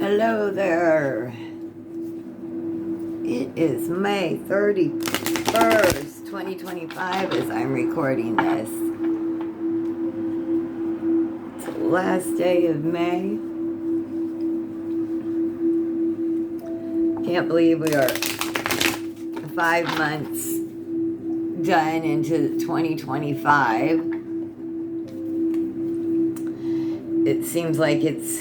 Hello there. It is May 31st, 2025 as I'm recording this. It's the last day of May. Can't believe we are 5 months done into 2025. It seems like it's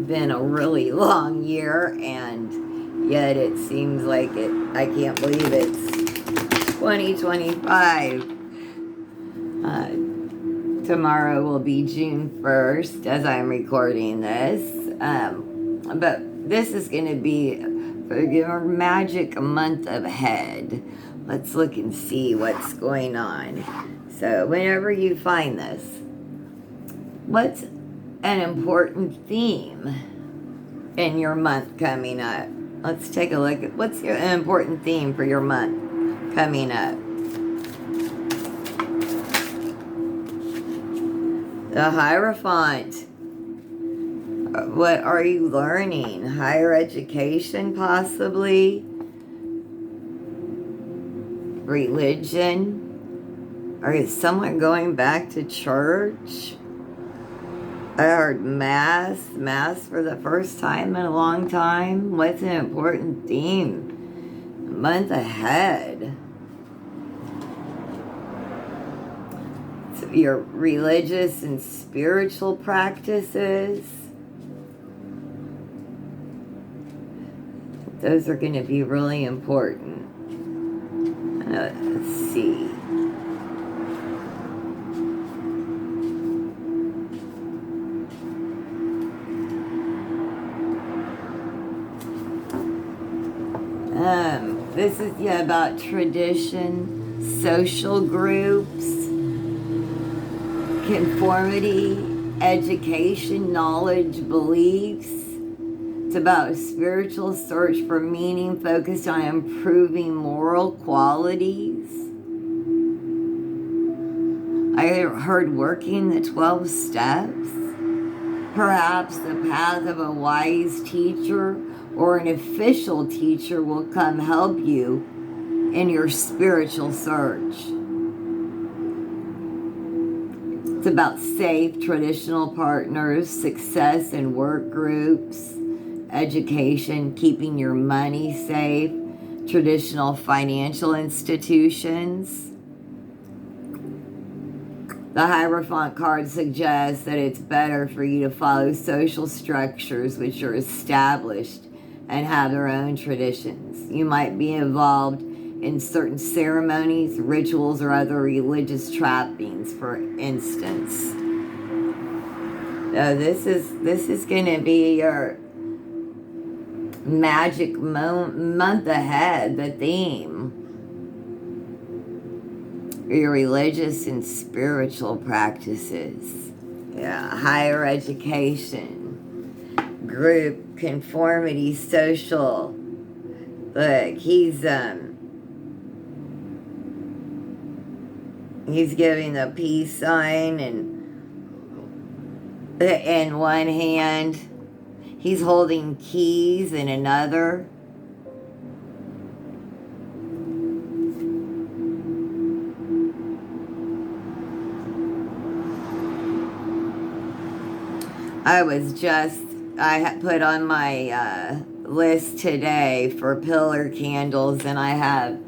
been a really long year, and yet it seems like I can't believe it's 2025. Tomorrow will be June 1st as I'm recording this. But this is going to be for your magic month ahead. Let's look and see what's going on. So whenever you find this, what's an important theme in your month coming up? Let's take a look at what's an important theme for your month coming up. The Hierophant. What are you learning? Higher education, possibly? Religion? Or is someone going back to church? I heard mass for the first time in a long time. What's an important theme? Month ahead. So your religious and spiritual practices. Those are going to be really important. Let's see. This is about tradition, social groups, conformity, education, knowledge, beliefs. It's about a spiritual search for meaning focused on improving moral qualities. I heard working the 12 steps. Perhaps the path of a wise teacher or an official teacher will come help you in your spiritual search. It's about safe traditional partners, success in work groups, education, keeping your money safe, traditional financial institutions. The Hierophant card suggests that it's better for you to follow social structures which are established and have their own traditions. You might be involved in certain ceremonies, rituals, or other religious trappings, for instance. So this is going to be your magic month ahead, the theme. Your religious and spiritual practices. Higher education. Group, conformity, social. Look, he's giving the peace sign, and in one hand he's holding keys in another. I had put on my list today for pillar candles, and I have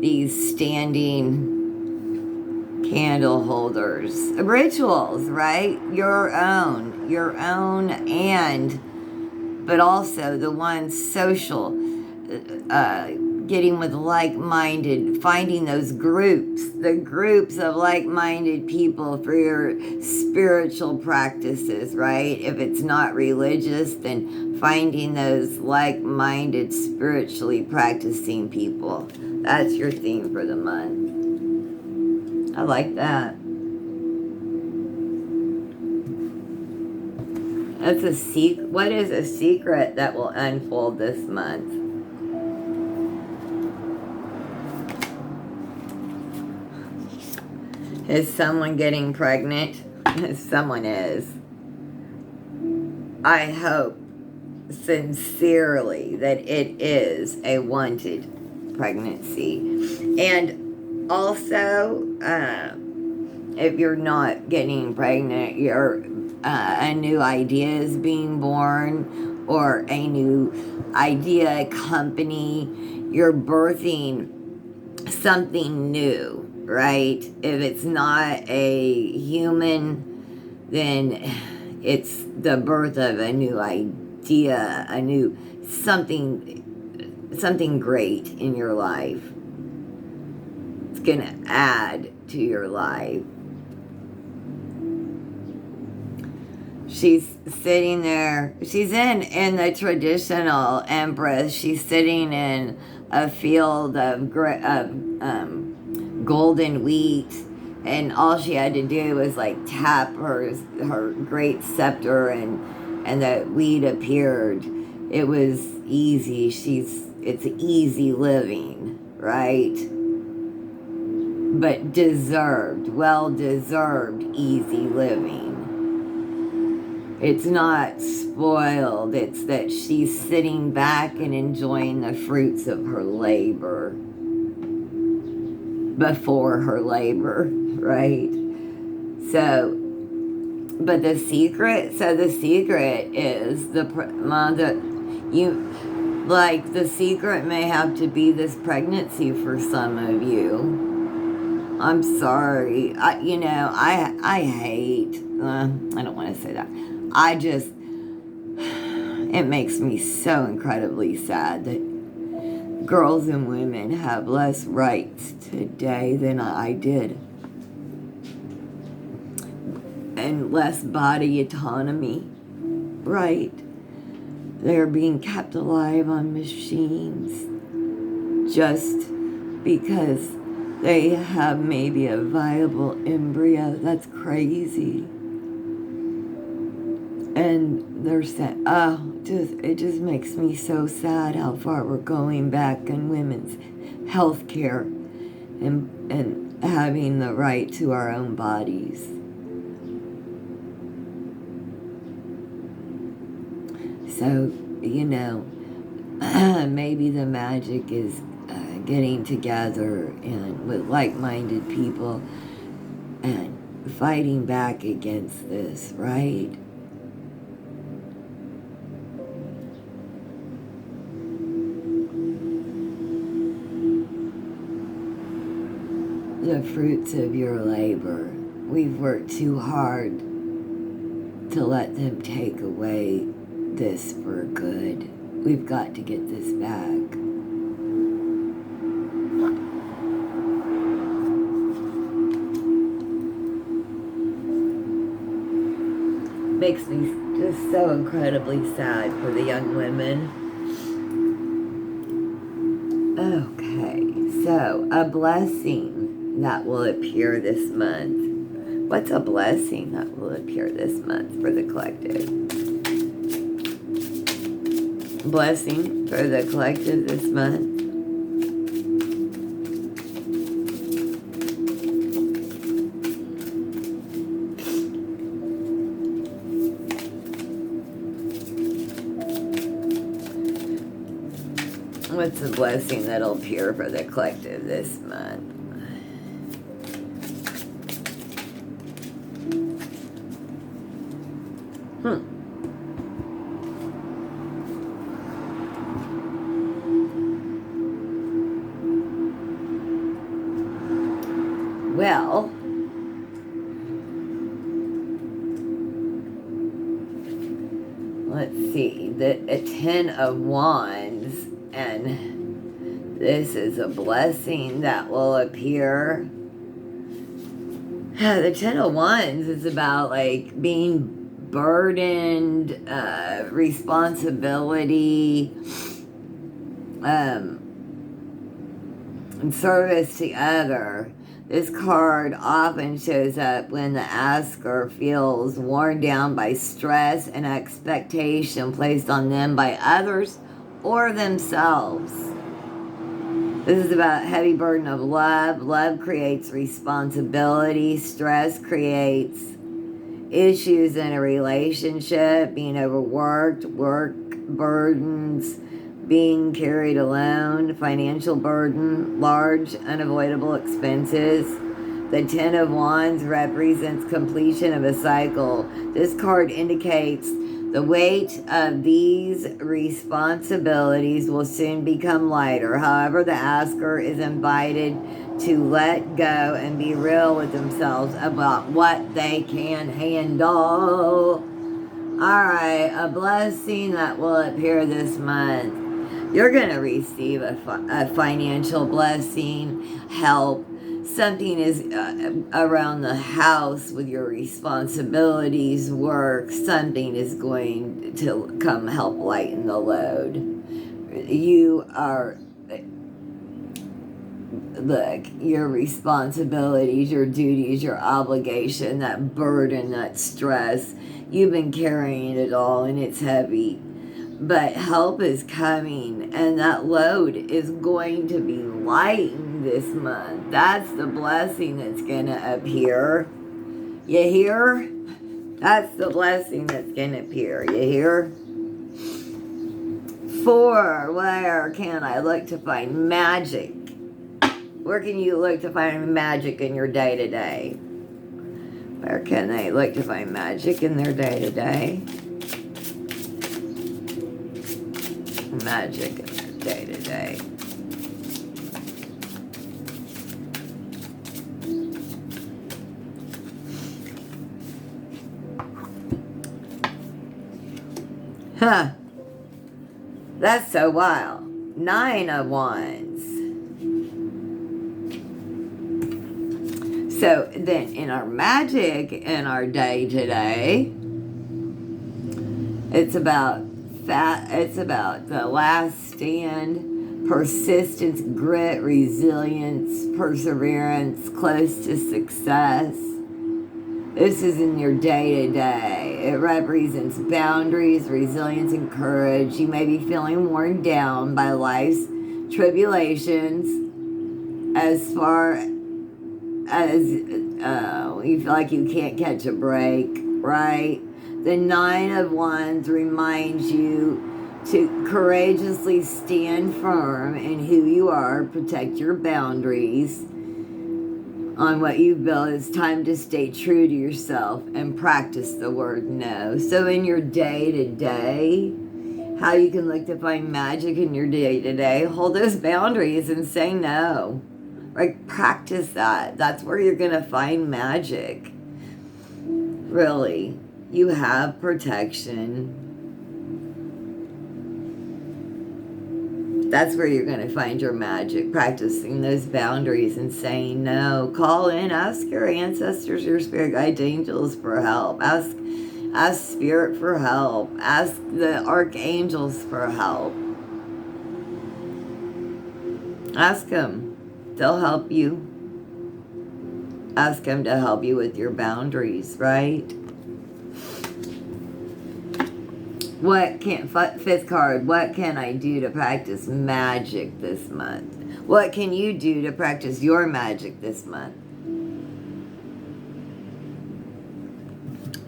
these standing candle holders. Rituals, right? Your own, but also the ones social, getting with like-minded, finding those groups, the groups of like-minded people for your spiritual practices, right? If it's not religious, then finding those like-minded, spiritually practicing people. That's your theme for the month. I like that. What is a secret that will unfold this month? Is someone getting pregnant? Someone is. I hope sincerely that it is a wanted pregnancy. And also, if you're not getting pregnant, a new idea is being born, or a new idea, company. You're birthing something new, right? If it's not a human, then it's the birth of a new idea, a new something great in your life. It's gonna add to your life. She's sitting there. She's in the traditional empress. She's sitting in a field of golden wheat, and all she had to do was like tap her great scepter, and the wheat appeared. It was easy. It's easy living, right? But deserved, well deserved easy living. It's not spoiled. It's that she's sitting back and enjoying the fruits of her labor before her labor, right? So, but the secret is the secret may have to be this pregnancy for some of you. I'm sorry. I hate, I don't want to say that. It makes me so incredibly sad that girls and women have less rights today than I did. And less body autonomy, right? They're being kept alive on machines just because they have maybe a viable embryo. That's crazy. And they're saying, it just makes me so sad how far we're going back in women's health care and having the right to our own bodies. So, maybe the magic is getting together and with like-minded people and fighting back against this, right? The fruits of your labor. We've worked too hard to let them take away this for good. We've got to get this back. Makes me just so incredibly sad for the young women. Okay, so a blessing that will appear this month. What's a blessing that will appear this month for the collective? Blessing for the collective this month. What's a blessing that'll appear for the collective this month? Well, let's see, the 10 of Wands, and this is a blessing that will appear. The 10 of Wands is about like being burdened, responsibility, and service to other. This card often shows up when the asker feels worn down by stress and expectation placed on them by others or themselves. This is about heavy burden of love. Love creates responsibility. Stress creates issues in a relationship, being overworked, work burdens being carried alone, financial burden, large unavoidable expenses. The Ten of Wands represents completion of a cycle. This card indicates the weight of these responsibilities will soon become lighter. However, the asker is invited to let go and be real with themselves about what they can handle. Alright, a blessing that will appear this month. You're going to receive a financial blessing, help. Something is around the house with your responsibilities, work. Something is going to come help lighten the load. You are, look, your responsibilities, your duties, your obligation, that burden, that stress, you've been carrying it all and it's heavy. But help is coming, and that load is going to be lightened this month. That's the blessing that's going to appear. You hear? That's the blessing that's going to appear. You hear? 4, where can I look to find magic? Where can you look to find magic in your day-to-day? Where can they look to find magic in their day-to-day? Magic in their day-to-day. Huh. That's so wild. 9 of Wands. So then in our magic in our day-to-day, it's about the last stand, persistence, grit, resilience, perseverance, close to success. This is in your day-to-day. It represents boundaries, resilience, and courage. You may be feeling worn down by life's tribulations as far as you feel like you can't catch a break, right? The 9 of Wands reminds you to courageously stand firm in who you are, protect your boundaries on what you've built. It's time to stay true to yourself and practice the word no. So in your day-to-day, how you can look to find magic in your day-to-day, hold those boundaries and say no. Like, practice that. That's where you're going to find magic. Really. You have protection. That's where you're going to find your magic. Practicing those boundaries and saying no. Call in. Ask your ancestors, your spirit guides, angels for help. Ask spirit for help. Ask the archangels for help. Ask them. They'll help you. Ask them to help you with your boundaries, right? Fifth card, what can I do to practice magic this month? What can you do to practice your magic this month?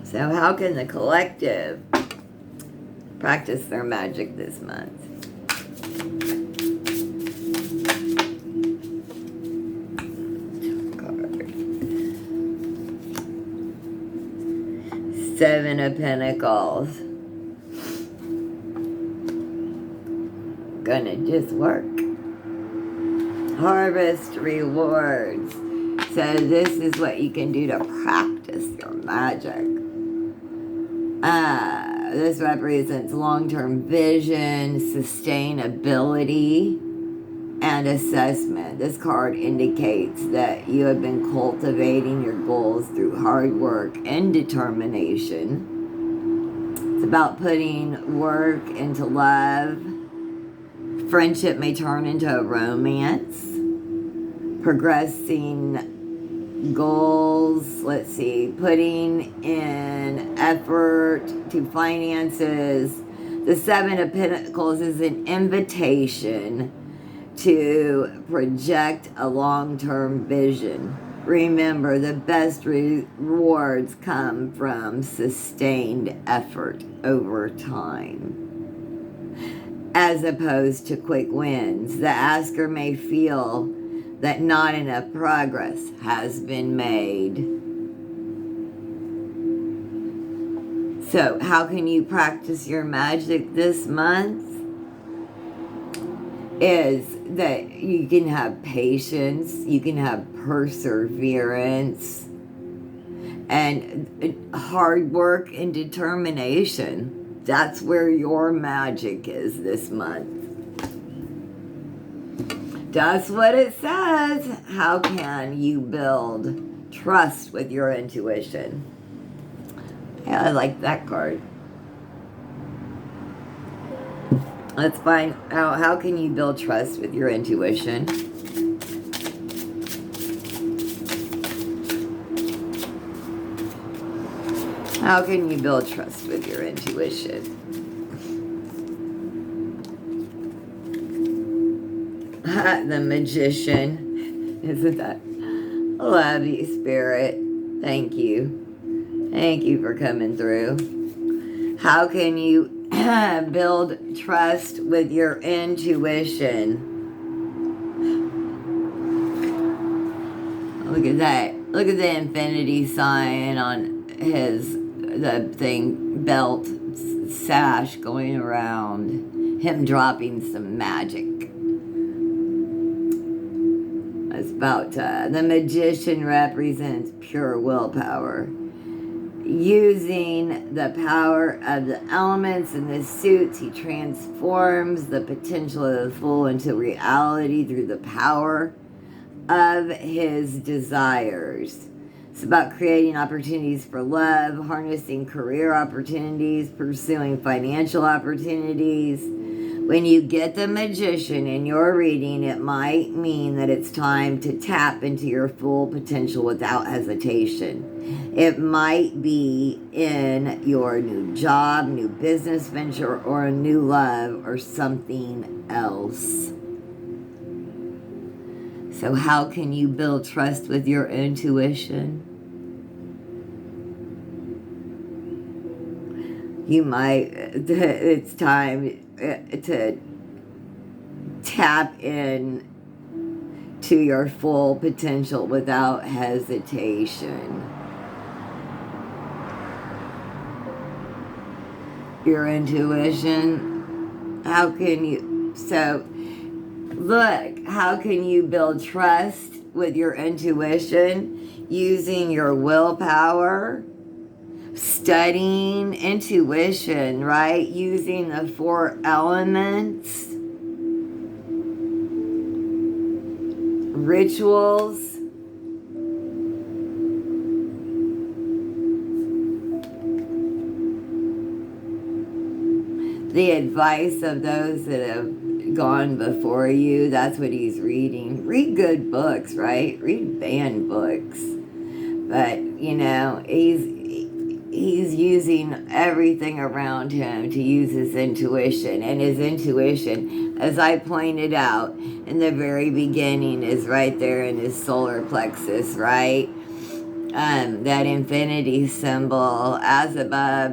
So how can the collective practice their magic this month? Seven of Pentacles. Gonna just work. Harvest rewards. So this is what you can do to practice your magic. This represents long-term vision, sustainability, and assessment. This card indicates that you have been cultivating your goals through hard work and determination. It's about putting work into love. Friendship may turn into a romance. Progressing goals, let's see, putting in effort to finances. The Seven of Pentacles is an invitation to project a long-term vision. Remember, the best rewards come from sustained effort over time. as opposed to quick wins. The asker may feel that not enough progress has been made. So, how can you practice your magic this month? Is that you can have patience, you can have perseverance, and hard work and determination. That's where your magic is this month. That's what it says. How can you build trust with your intuition? Yeah, I like that card. Let's find out, how can you build trust with your intuition? How can you build trust with your intuition? The Magician. Isn't that? Love you, Spirit. Thank you. Thank you for coming through. How can you build trust with your intuition? Look at that. Look at the infinity sign on the thing, belt, sash going around. Him dropping some magic. It's about the Magician represents pure willpower. Using the power of the elements in the suits, he transforms the potential of the Fool into reality through the power of his desires. It's about creating opportunities for love, harnessing career opportunities, pursuing financial opportunities. When you get the Magician in your reading, it might mean that it's time to tap into your full potential without hesitation. It might be in your new job, new business venture, or a new love, or something else. So how can you build trust with your intuition? You might, it's time to tap in to your full potential without hesitation. Your intuition, how can you, so look, how can you build trust with your intuition? Using your willpower, studying intuition, right? Using the 4 elements, rituals, the advice of those that have gone before you. That's what he's reading. Read good books, right? Read banned books. But, you know, he's using everything around him to use his intuition. And his intuition, as I pointed out in the very beginning, is right there in his solar plexus, right? That infinity symbol, as above,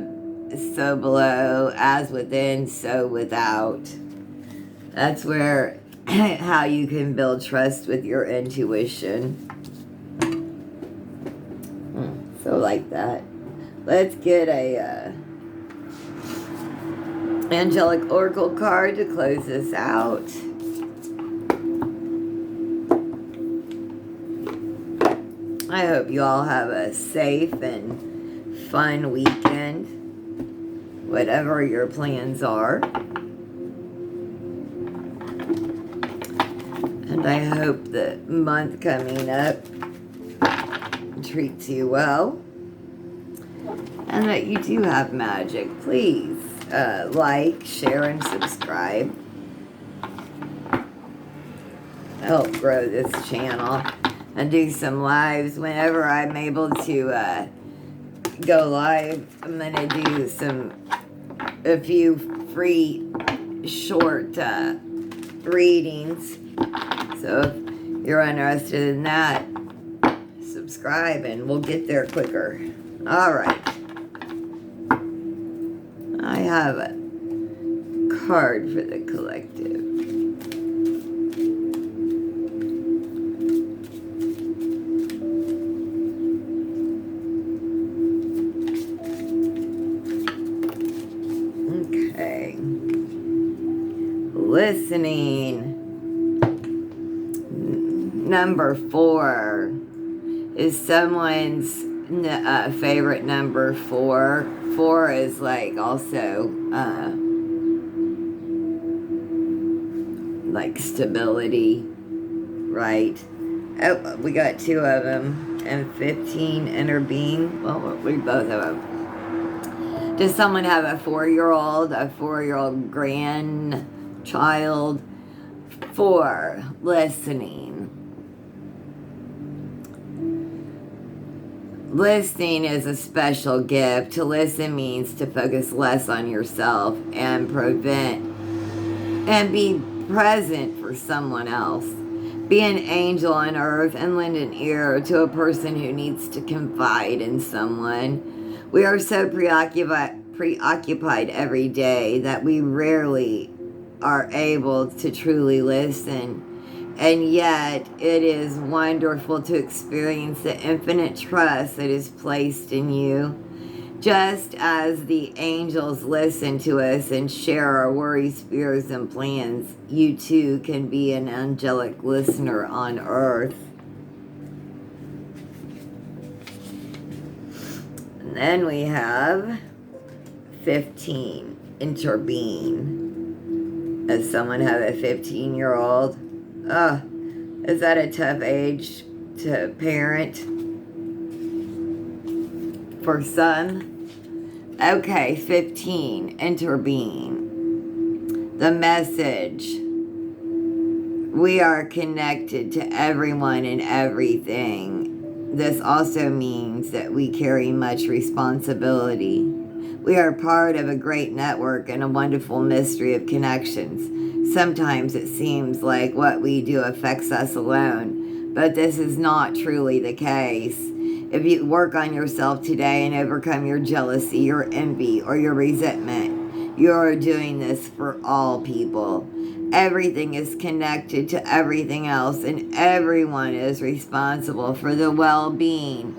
so below, as within, so without. That's where, how you can build trust with your intuition. So like that. Let's get a angelic oracle card to close this out. I hope you all have a safe and fun weekend, whatever your plans are. And I hope the month coming up treats you well. And that you do have magic. Please like, share, and subscribe. Help grow this channel. And do some lives whenever I'm able to go live. I'm going to do a few free short readings. So if you're interested in that, subscribe and we'll get there quicker. All right. I have a card for the collective. Okay. Listening. Number 4 is someone's favorite number. 4. 4 is like also like stability, right? Oh, we got 2 of them. And 15 inner being. Well, we both have them. Does someone have a 4-year-old, a 4-year-old grandchild? 4, listening. Listening is a special gift. To listen means to focus less on yourself and be present for someone else. Be an angel on earth and lend an ear to a person who needs to confide in someone. We are so preoccupied every day that we rarely are able to truly listen. And yet, it is wonderful to experience the infinite trust that is placed in you. Just as the angels listen to us and share our worries, fears, and plans, you too can be an angelic listener on earth. And then we have 15, intervene. Does someone have a 15-year-old? Is that a tough age to parent? For some? Okay, 15, intervene. The message. We are connected to everyone and everything. This also means that we carry much responsibility. We are part of a great network and a wonderful mystery of connections. Sometimes it seems like what we do affects us alone, but this is not truly the case. If you work on yourself today and overcome your jealousy, your envy, or your resentment, you are doing this for all people. Everything is connected to everything else, and everyone is responsible for the well-being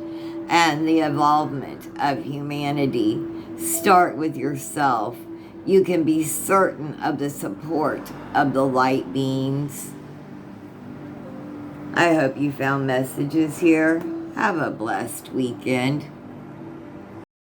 and the evolvement of humanity. Start with yourself. You can be certain of the support of the light beings. I hope you found messages here. Have a blessed weekend.